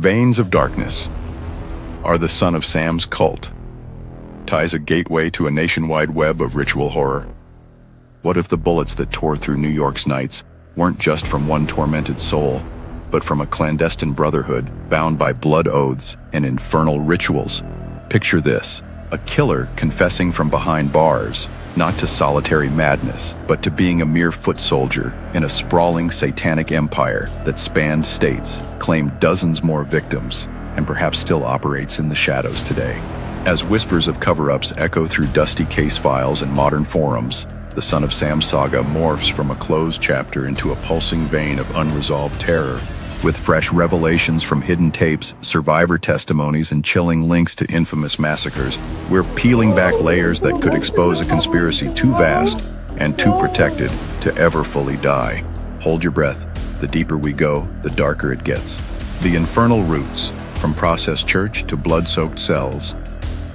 Veins of Darkness are the son of Sam's cult, ties a gateway to a nationwide web of ritual horror. What if the bullets that tore through New York's nights weren't just from one tormented soul, but from a clandestine brotherhood bound by blood oaths and infernal rituals? Picture this, a killer confessing from behind bars, not to solitary madness, but to being a mere foot soldier in a sprawling satanic empire that spanned states, claimed dozens more victims, and perhaps still operates in the shadows today. As whispers of cover-ups echo through dusty case files and modern forums, the Son of Sam saga morphs from a closed chapter into a pulsing vein of unresolved terror. With fresh revelations from hidden tapes, survivor testimonies, and chilling links to infamous massacres, we're peeling back layers that could expose a conspiracy too vast and too protected to ever fully die. Hold your breath. The deeper we go, the darker it gets. The infernal roots, from processed church to blood-soaked cells.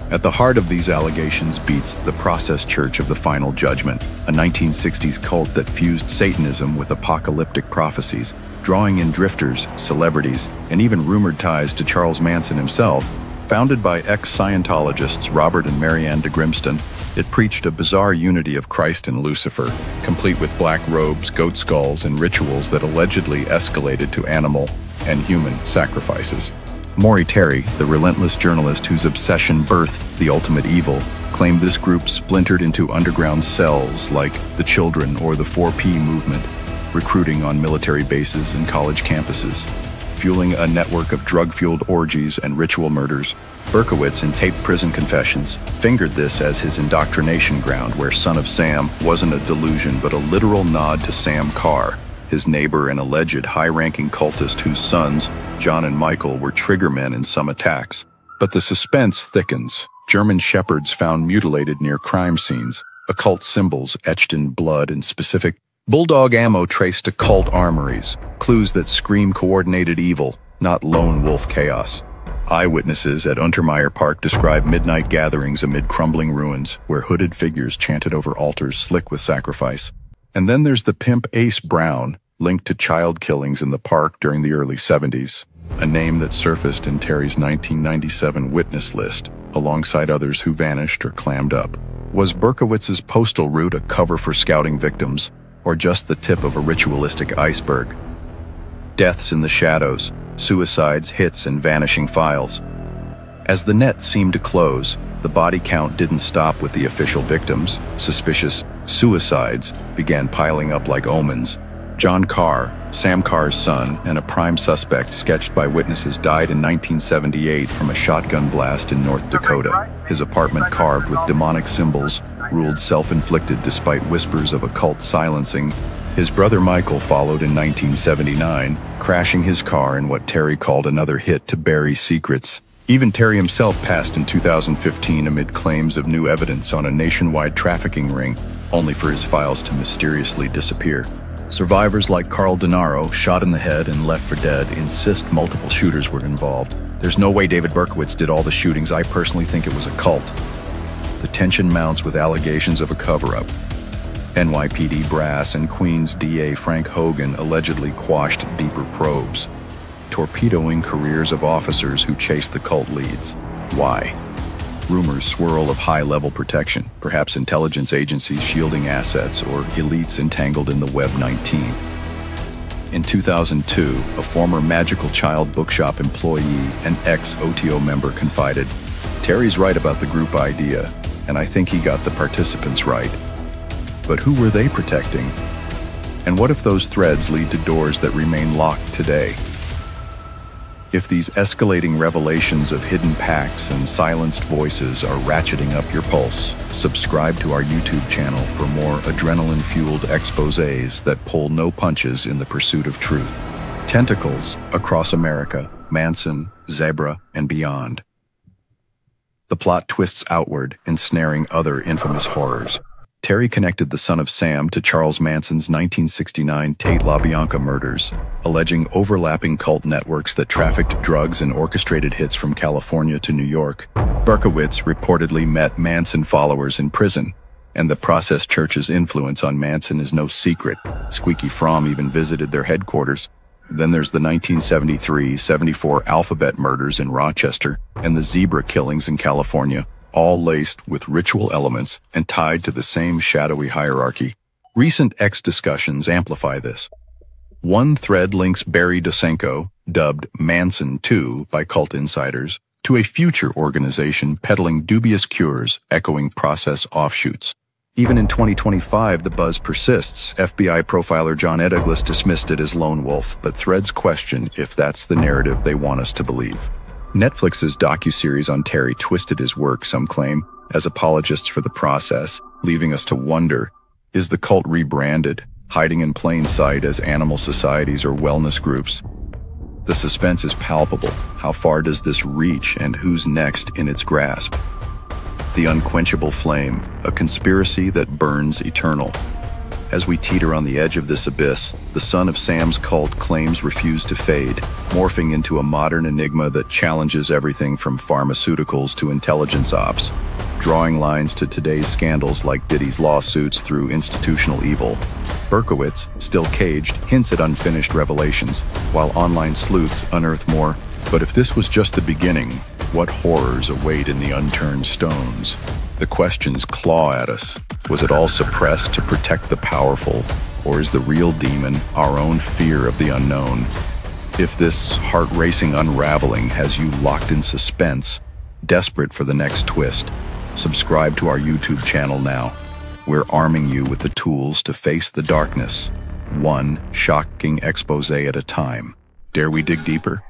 At the heart of these allegations beats the Process Church of the Final Judgment, a 1960s cult that fused Satanism with apocalyptic prophecies, drawing in drifters, celebrities, and even rumored ties to Charles Manson himself. Founded by ex-Scientologists Robert and Marianne de Grimston, it preached a bizarre unity of Christ and Lucifer, complete with black robes, goat skulls, and rituals that allegedly escalated to animal and human sacrifices. Maury Terry, the relentless journalist whose obsession birthed the ultimate evil, claimed this group splintered into underground cells like the Children or the 4P movement, recruiting on military bases and college campuses, fueling a network of drug-fueled orgies and ritual murders. Berkowitz, in taped prison confessions, fingered this as his indoctrination ground, where Son of Sam wasn't a delusion but a literal nod to Sam Carr, his neighbor and alleged high-ranking cultist whose sons, John and Michael, were triggermen in some attacks. But the suspense thickens. German shepherds found mutilated near crime scenes, occult symbols etched in blood, and specific bulldog ammo traced to cult armories, clues that scream coordinated evil, not lone wolf chaos. Eyewitnesses at Untermyer Park describe midnight gatherings amid crumbling ruins, where hooded figures chanted over altars slick with sacrifice. And then there's the pimp Ace Brown, linked to child killings in the park during the early 70s, a name that surfaced in Terry's 1997 witness list, alongside others who vanished or clammed up. Was Berkowitz's postal route a cover for scouting victims, or just the tip of a ritualistic iceberg? Deaths in the shadows, suicides, hits, and vanishing files. As the net seemed to close, the body count didn't stop with the official victims. Suspicious suicides began piling up like omens. John Carr, Sam Carr's son, and a prime suspect sketched by witnesses, died in 1978 from a shotgun blast in North Dakota, his apartment carved with demonic symbols, ruled self-inflicted despite whispers of occult silencing. His brother Michael followed in 1979, crashing his car in what Terry called another hit to bury secrets. Even Terry himself passed in 2015 amid claims of new evidence on a nationwide trafficking ring, only for his files to mysteriously disappear. Survivors like Carl Denaro, shot in the head and left for dead, insist multiple shooters were involved. There's no way David Berkowitz did all the shootings. I personally think it was a cult. The tension mounts with allegations of a cover-up. NYPD brass and Queens DA Frank Hogan allegedly quashed deeper probes, torpedoing careers of officers who chased the cult leads. Why? Rumors swirl of high-level protection, perhaps intelligence agencies shielding assets or elites entangled in the Web 19. In 2002, a former Magical Child bookshop employee and ex-OTO member confided, "Terry's right about the group idea, and I think he got the participants right." But who were they protecting? And what if those threads lead to doors that remain locked today? If these escalating revelations of hidden pacts and silenced voices are ratcheting up your pulse, subscribe to our YouTube channel for more adrenaline-fueled exposés that pull no punches in the pursuit of truth. Tentacles across America, Manson, Zebra, and beyond. The plot twists outward, ensnaring other infamous horrors. Terry connected the Son of Sam to Charles Manson's 1969 Tate LaBianca murders, alleging overlapping cult networks that trafficked drugs and orchestrated hits from California to New York. Berkowitz reportedly met Manson followers in prison, and the Process Church's influence on Manson is no secret. Squeaky Fromm even visited their headquarters. Then there's the 1973-74 Alphabet murders in Rochester and the zebra killings in California, all laced with ritual elements and tied to the same shadowy hierarchy. Recent X discussions amplify this. One thread links Barry Dosenko, dubbed Manson 2 by cult insiders, to a future organization peddling dubious cures, echoing process offshoots. Even in 2025, the buzz persists. FBI profiler John Douglas dismissed it as lone wolf, but threads question if that's the narrative they want us to believe. Netflix's docuseries on Terry twisted his work, some claim, as apologists for the process, leaving us to wonder, is the cult rebranded, hiding in plain sight as animal societies or wellness groups? The suspense is palpable. How far does this reach, and who's next in its grasp? The unquenchable flame, a conspiracy that burns eternal. As we teeter on the edge of this abyss, the son of Sam's cult claims refuse to fade, morphing into a modern enigma that challenges everything from pharmaceuticals to intelligence ops, drawing lines to today's scandals like Diddy's lawsuits through institutional evil. Berkowitz, still caged, hints at unfinished revelations, while online sleuths unearth more. But if this was just the beginning, what horrors await in the unturned stones? The questions claw at us. Was it all suppressed to protect the powerful, or is the real demon our own fear of the unknown? If this heart-racing unraveling has you locked in suspense, desperate for the next twist, subscribe to our YouTube channel now. We're arming you with the tools to face the darkness, one shocking expose at a time. Dare we dig deeper?